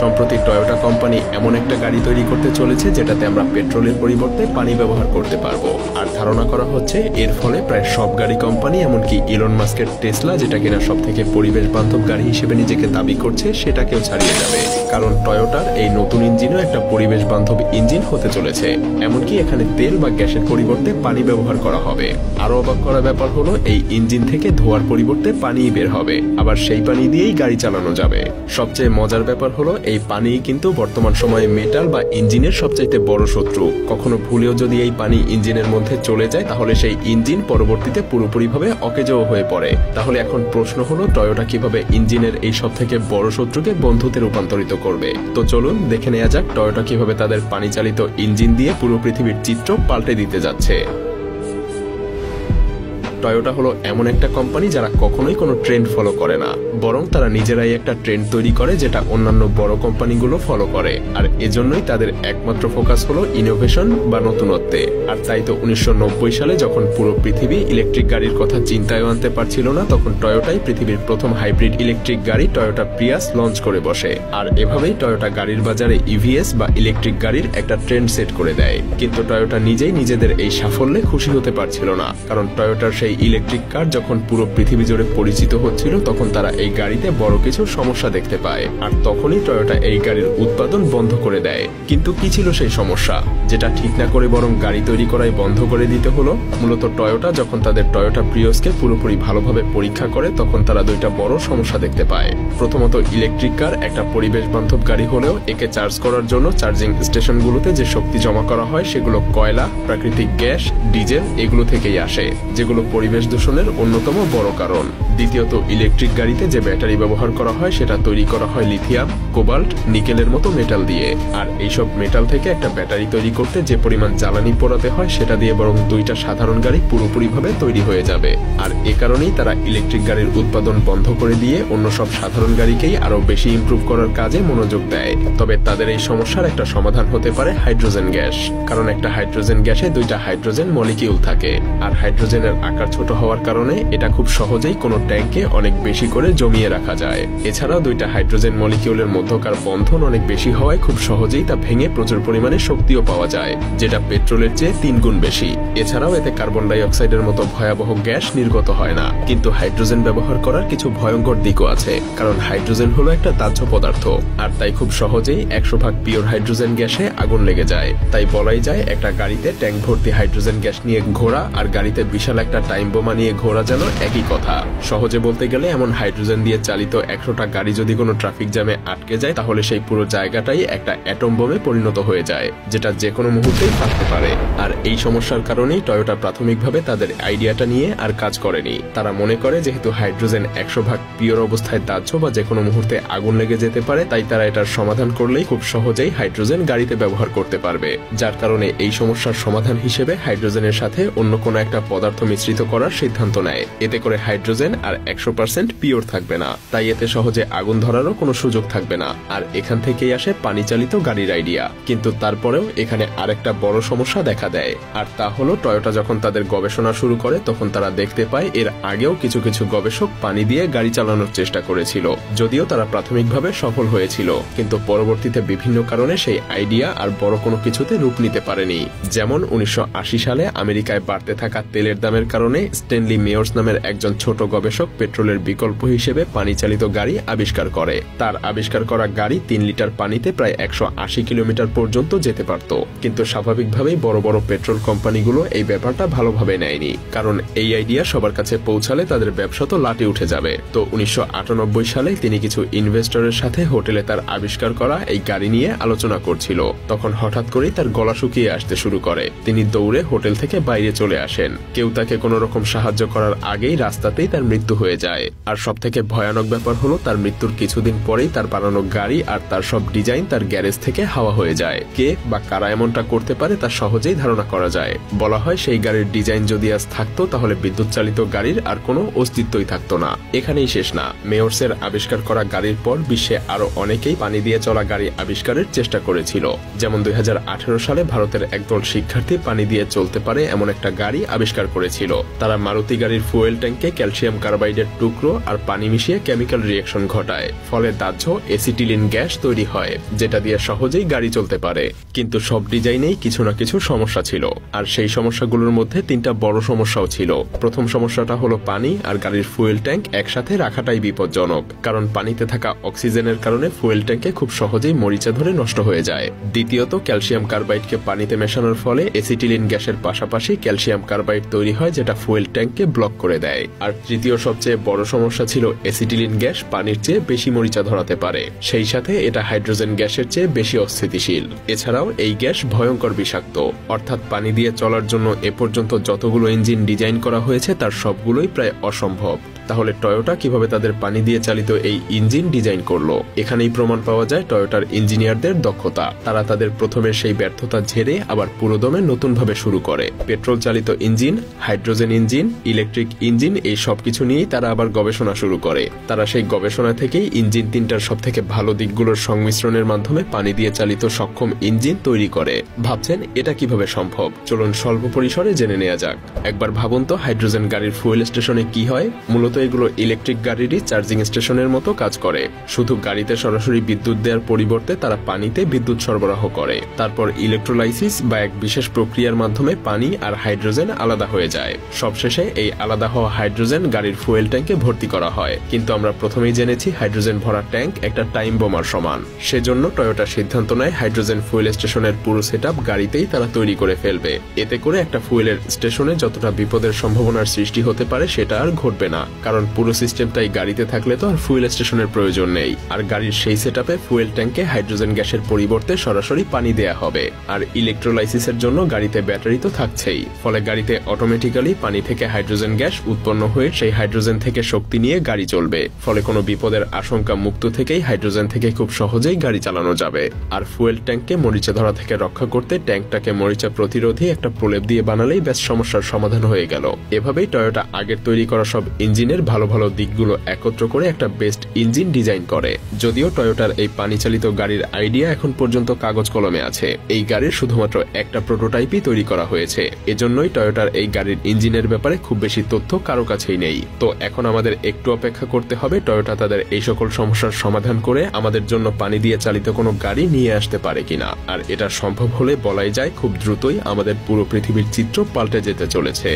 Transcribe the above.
সম্প্রতি Toyota company এমন একটা গাড়ি তৈরি করতে চলেছে যেটাতে আমরা পেট্রোলের পরিবর্তে পানি ব্যবহার করতে পারবো। আর ধারণা করা হচ্ছে এর ফলে প্রায় সব গাড়ি কোম্পানি, এমনকি ইলন মাস্কের টেসলা, যেটা কিনা সব থেকে পরিবেশ বান্ধব গাড়ি হিসেবে নিজেকে দাবি করছে, সেটাকেও ছাড়িয়ে যাবে। কারণ টয়োটার এই নতুন ইঞ্জিনও একটা পরিবেশ বান্ধব ইঞ্জিন হতে চলেছে। এমনকি এখানে তেল বা গ্যাসের পরিবর্তে পানি ব্যবহার করা হবে। আরো অবাক করা ব্যাপার হলো এই ইঞ্জিন থেকে ধোঁয়ার পরিবর্তে পানি বের হবে, আবার সেই পানি দিয়েই গাড়ি চালানো যাবে। সবচেয়ে মজার ব্যাপার হলো এই পানি কিন্তু বর্তমান সময়ে মেটাল বা ইঞ্জিনের সবচাইতে বড় শত্রু। কখনো ভুলেও যদি এই পানি ইঞ্জিনের মধ্যে চলে যায় তাহলে সেই ইঞ্জিন পরবর্তীতে পুরোপুরিভাবে অকেজো হয়ে পড়ে। তাহলে এখন প্রশ্ন হলো টয়োটা কিভাবে ইঞ্জিনের এই সব থেকে বড় শত্রুকে বন্ধুতে রূপান্তরিত করবে। তো চলুন দেখে নেওয়া যাক টয়োটা কিভাবে তাদের পানি চালিত ইঞ্জিন দিয়ে পুরো পৃথিবীর চিত্র পাল্টে দিতে যাচ্ছে। টয়োটা হলো এমন একটা কোম্পানি যারা কখনোই কোনো ট্রেন্ড ফলো করে না, বরং তারা নিজেরাই একটা ট্রেন্ড তৈরি করে যেটা অন্যান্য বড় কোম্পানিগুলো ফলো করে। আর এজন্যই তাদের একমাত্র ফোকাস হলো ইনোভেশন বা নতুনত্বে। আর তাই তো 1990 সালে যখন পুরো পৃথিবী ইলেকট্রিক গাড়ির কথা চিন্তায় আনতে পারছিল না, তখন টয়োটাই পৃথিবীর প্রথম হাইব্রিড ইলেকট্রিক গাড়ি টয়োটা প্রিয়াস লঞ্চ করে বসে। আর এভাবেই টয়োটা গাড়ির বাজারে ইভিএস বা ইলেকট্রিক গাড়ির একটা ট্রেন্ড সেট করে দেয়। কিন্তু টয়োটা নিজেই নিজেদের এই সাফল্যে খুশি হতে পারছিল না, কারণ টয়োটার সেই ইলেকট্রিক কার যখন পুরো পৃথিবী জুড়ে পরিচিত হচ্ছিল তখন তারা এই গাড়িতে বড় কিছু সমস্যা দেখতে পায়। আর তখনই টয়োটা এই গাড়ির উৎপাদন বন্ধ করে দেয়। কিন্তু কি ছিল সেই সমস্যা, যেটা ঠিক না করে বরং গাড়ি তৈরি করাই বন্ধ করে দিতে হলো? মূলত টয়োটা যখন তাদের টয়োটা প্রিয়াসকে পুরোপুরি ভালোভাবে পরীক্ষা করে তখন তারা দুইটা বড় সমস্যা দেখতে পায়। প্রথমত, ইলেকট্রিক কার একটা পরিবেশ বান্ধব গাড়ি হলেও একে চার্জ করার জন্য চার্জিং স্টেশনগুলোতে যে শক্তি জমা করা হয় সেগুলো কয়লা, প্রাকৃতিক গ্যাস, ডিজেল এগুলো থেকেই আসে, যেগুলো পরিবেশ দূষণের অন্যতম বড় কারণ। দ্বিতীয়ত, ইলেকট্রিক গাড়িতে যে ব্যাটারি ব্যবহার করা হয় সেটা তৈরি করা হয় লিথিয়াম, কোবাল্ট, নিকেলের মতো মেটাল দিয়ে। আর এইসব মেটাল থেকে একটা ব্যাটারি তৈরি করতে যে পরিমাণ জ্বালানি পোড়াতে হয় সেটা দিয়ে বরং দুইটা সাধারণ গাড়ি পুরোপুরিভাবে তৈরি হয়ে যাবে। আর এ কারণেই তারা ইলেকট্রিক গাড়ির উৎপাদন বন্ধ করে দিয়ে অন্য সব সাধারণ গাড়িকেই আরো বেশি ইমপ্রুভ করার কাজে মনোযোগ দেয়। তবে তাদের এই সমস্যার একটা সমাধান হতে পারে হাইড্রোজেন গ্যাস, কারণ একটা হাইড্রোজেন গ্যাসে দুইটা হাইড্রোজেন মলিকিউল থাকে। আর হাইড্রোজেনের আকার ছোট হওয়ার কারণে এটা খুব সহজেই কোনো ট্যাঙ্কে অনেক বেশি করে জমিয়ে রাখা যায়। এছাড়াও দুইটা হাইড্রোজেন মলিকিউলের মধ্যকার বন্ধন অনেক বেশি হওয়ায় খুব সহজেই তা ভেঙে প্রচুর পরিমাণে শক্তিও পাওয়া যায়, যেটা পেট্রোলের চেয়ে 3 গুণ বেশি। এছাড়াও এতে কার্বন ডাই অক্সাইডের মতো ভয়াবহ গ্যাস নির্গত হয় না। কিন্তু হাইড্রোজেন ব্যবহার করার কিছু ভয়ঙ্কর দিকও আছে, কারণ হাইড্রোজেন হলো একটা দাহ্য পদার্থ। আর তাই খুব সহজেই 100% পিওর হাইড্রোজেন গ্যাসে আগুন লেগে যায়। তাই বলাই যায় একটা গাড়িতে ট্যাঙ্ক ভর্তি হাইড্রোজেন গ্যাস নিয়ে ঘোরা আর গাড়িতে বিশাল একটা টাইম বোমা নিয়ে ঘোরা যেন একই কথা। সহজে বলতে গেলে এমন হাইড্রোজেন দিয়ে চালিত 100টা গাড়ি যদি কোনো ট্রাফিক জ্যামে আটকে যায় তাহলে সেই পুরো জায়গাটাই একটা অ্যাটম বোমে পরিণত হয়ে যায়, যেটা যে কোনো মুহূর্তেই ফাটতে পারে। আর এই সমস্যার কারণেই টয়োটা প্রাথমিকভাবে তাদের আইডিয়াটা নিয়ে আর কাজ করেনি। তারা মনে করে যেহেতু হাইড্রোজেন 100% পিওর অবস্থায় দাহ্য বা যে কোনো মুহূর্তে আগুন লেগে যেতে পারে, তাই তারা এটার সমাধান করলেই খুব সহজেই হাইড্রোজেন গাড়িতে ব্যবহার করতে পারবে। যার কারণে এই সমস্যার সমাধান হিসেবে হাইড্রোজেনের সাথে অন্য কোনো একটা পদার্থ মিশ্রিত করার সিদ্ধান্ত নেয়। এতে করে হাইড্রোজেন আর 100% পিওর থাকবে না, তাই এতে সহজে আগুন ধরারও কোনো সুযোগ থাকবে না। আর এখান থেকেই আসে পানি চালিত গাড়ির আইডিয়া। কিন্তু তারপরেও এখানে আরেকটা বড় সমস্যা দেখা দেয়, আর তা হলো টয়োটা যখন তাদের গবেষণা শুরু করে তখন তারা দেখতে পায় এর আগেও কিছু কিছু গবেষক পানি দিয়ে গাড়ি চালানোর চেষ্টা করেছিল, যদিও তারা প্রাথমিকভাবে সফল হয়েছিল, কিন্তু পরবর্তীতে বিভিন্ন কারণে সেই আইডিয়া আর বড় কোনো কিছুতে রূপ নিতে পারেনি। যেমন 1980 সালে আমেরিকায় বাড়তে থাকা তেলের দামের কারণে স্ট্যানলি মেয়র্স নামের একজন ছোট গবেষক পেট্রোলের বিকল্প হিসেবে পানি চালিত গাড়ি আবিষ্কার করে। তার আবিষ্কার করা গাড়ি 3 লিটার পানিতে প্রায় 180 কিলোমিটার পর্যন্ত যেতে পারত। কিন্তু স্বাভাবিকভাবেই বড় বড় পেট্রোল কোম্পানিগুলো এই ব্যাপারটা ভালোভাবে নেয়নি, কারণ এই আইডিয়া সবার কাছে পৌঁছালে তাদের ব্যবসা তো লাটে উঠে যাবে। তো 1998 সালে তিনি কিছু ইনভেস্টরের সাথে হোটেলে তার আবিষ্কার করা এই গাড়ি নিয়ে আলোচনা করছিল। তখন হঠাৎ করেই তার গলা শুকিয়ে আসতে শুরু করে। তিনি দৌড়ে হোটেল থেকে বাইরে চলে আসেন। কেউ তাকে কোনো রকম সাহায্য করার আগেই রাস্তাতেই তার মৃত্যু হয়ে যায়। আর সবথেকে ভয়ানক ব্যাপার হলো তার মৃত্যুর কিছুদিন পরেই তার বানানো গাড়ি আর তার সব ডিজাইন তার গ্যারেজ থেকে হাওয়া হয়ে যায়। কে বা কারা এমনটা করতে পারে তা সহজেই ধারণা করা যায়। বলা হয় সেই গাড়ির ডিজাইন যদি আজ থাকতো তাহলে বিদ্যুৎ চালিত গাড়ির আর কোনো অস্তিত্বই থাকতো না। এখানেই শেষ না, মেয়র্সের আবিষ্কার করা গাড়ির পর বিশ্বে আরো অনেকেই পানি দিয়ে চলা গাড়ি আবিষ্কারের চেষ্টা করেছিল। যেমন 2018 সালে ভারতের একদল শিক্ষার্থী পানি দিয়ে চলতে পারে এমন একটা গাড়ি আবিষ্কার করেছিল, তারা মারুতি গাড়ির ফুয়েল ট্যাঙ্কে ক্যালসিয়াম কার্বাইডের টুকরো আর পানি মিশিয়ে কেমিক্যাল রিঅ্যাকশন ঘটায়, ফলে দাহ্য এসিটিলিন গ্যাস তৈরি হয়, যেটা দিয়ে সহজেই গাড়ি চলতে পারে। কিন্তু সব ডিজাইনেই কিছু না কিছু সমস্যা ছিল, আর সেই সমস্যাগুলোর মধ্যে 3টা বড় সমস্যাও ছিল। প্রথম সমস্যাটা হলো পানি আর গাড়ির ফুয়েল ট্যাঙ্ক একসাথে রাখাটাই বিপজ্জনক, কারণ পানিতে থাকা অক্সিজেনের কারণে ফুয়েল ট্যাঙ্কে খুব সহজেই মরিচা ধরে নষ্ট হয়ে যায়। দ্বিতীয়ত, ক্যালসিয়াম কার্বাইডকে পানিতে মেশানোর ফলে এসিটিলিন গ্যাসের পাশাপাশি ক্যালসিয়াম কার্বাইড তৈরি হয়, যেটা ফুয়েল ট্যাঙ্ককে ব্লক করে দেয়। আর তৃতীয় সবচেয়ে বড় সমস্যা ছিল এসিটিলিন গ্যাস পানির চেয়ে বেশি মরিচা ধরাতে পারে, সেই সাথে এটা হাইড্রোজেন গ্যাসের চেয়ে বেশি অস্থিতিশীল। এছাড়াও এই গ্যাস ভয়ঙ্কর বিষাক্ত, অর্থাৎ পানি দিয়ে চলার জন্য এ পর্যন্ত যতগুলো ইঞ্জিন ডিজাইন করা হয়েছে তার সবগুলোই প্রায় অসম্ভব। তাহলে টয়োটা কিভাবে তাদের পানি দিয়ে চালিত এই ইঞ্জিন ডিজাইন করলো? এখানেই প্রমাণ পাওয়া যায় টয়োটার ইঞ্জিনিয়ারদের দক্ষতা। তারা তাদের প্রথমের সেই ব্যর্থতা ঝেড়ে আবার পুরোদমে নতুনভাবে শুরু করে। পেট্রোল চালিত engine, hydrogen engine, electric engine, এই সবকিছু নিয়েই তারা আবার গবেষণা শুরু করে। তারা সেই গবেষণা থেকেই ইঞ্জিন 3টার সব থেকে ভালো দিকগুলোর সংমিশ্রণের মাধ্যমে পানি দিয়ে চালিত সক্ষম ইঞ্জিন তৈরি করে। ভাবছেন এটা কিভাবে সম্ভব? চলুন স্বল্প পরিসরে জেনে নেওয়া যাক। একবার ভাবুন তো, হাইড্রোজেন গাড়ির ফুয়েল স্টেশনে কি হয়? মূলত এগুলো ইলেকট্রিক গাড়িরই চার্জিং স্টেশনের মতো কাজ করে। শুধু গাড়িতে সরাসরি বিদ্যুৎ দেওয়ার পরিবর্তে তারা পানিতে বিদ্যুৎ সরবরাহ করে। তারপর ইলেকট্রোলাইসিস বা এক বিশেষ প্রক্রিয়ার মাধ্যমে পানি আর হাইড্রোজেন আলাদা হয়ে যায়। সবশেষে এই আলাদা হওয়া হাইড্রোজেন গাড়ির ফুয়েল ট্যাঙ্কে ভর্তি করা হয়। কিন্তু আমরা প্রথমেই জেনেছি হাইড্রোজেন ভরা ট্যাঙ্ক একটা টাইম বোমার সমান। সেজন্য টয়োটা সিদ্ধান্ত নেয় হাইড্রোজেন ফুয়েল স্টেশনের পুরো সেটআপ গাড়িতেই তারা তৈরি করে ফেলবে। এতে করে একটা ফুয়েলের স্টেশনে যতটা বিপদের সম্ভাবনার সৃষ্টি হতে পারে সেটা আর ঘটবে না, কারণ পুরো সিস্টেমটাই গাড়িতে থাকলে তো আর ফুয়েল স্টেশনের প্রয়োজন নেই। আর গাড়ির সেই সেটআপে ফুয়েল ট্যাঙ্কে হাইড্রোজেন গ্যাসের পরিবর্তে সরাসরি পানি দেয়া হবে। আর ইলেকট্রোলাইসিসের জন্য গাড়িতে ব্যাটারি তো থাকছেই, ফলে গাড়িতে অটোমেটিক্যালি পানি থেকে হাইড্রোজেন গ্যাস উৎপন্ন হয়ে সেই হাইড্রোজেন থেকে শক্তি নিয়ে গাড়ি চলবে। ফলে কোনো বিপদের আশঙ্কা মুক্ত থেকেই হাইড্রোজেন থেকে খুব সহজেই গাড়ি চালানো যাবে। আর ফুয়েল ট্যাঙ্ককে মরিচা ধরা থেকে রক্ষা করতে ট্যাঙ্কটাকে মরিচা প্রতিরোধী একটা প্রলেপ দিয়ে বানালেই ব্যাস সমস্যার সমাধান হয়ে গেল। এভাবেই টয়োটা আগের তৈরি করা সব ইঞ্জিনের ভালো ভালো দিকগুলো একত্র করে একটা বেস্ট ইঞ্জিন ডিজাইন করে। যদিও টয়োটার এই পানি চালিত গাড়ির আইডিয়া এখন পর্যন্ত কাগজ কলমে আছে, এই গাড়ির শুধুমাত্র একটা প্রোটোটাইপই তৈরি করা হয়েছে। এজন্যই টয়োটার এই গাড়ির ইঞ্জিনের ব্যাপারে খুব বেশি তথ্য কারো কাছেই নেই। তো এখন আমাদের একটু অপেক্ষা করতে হবে টয়োটা তাদের এই সকল সমস্যার সমাধান করে আমাদের জন্য পানি দিয়ে চালিত কোনো গাড়ি নিয়ে আসতে পারে কিনা। আর এটা সম্ভব হলে বলাই যায় খুব দ্রুতই আমাদের পুরো পৃথিবীর চিত্র পাল্টে যেতে চলেছে।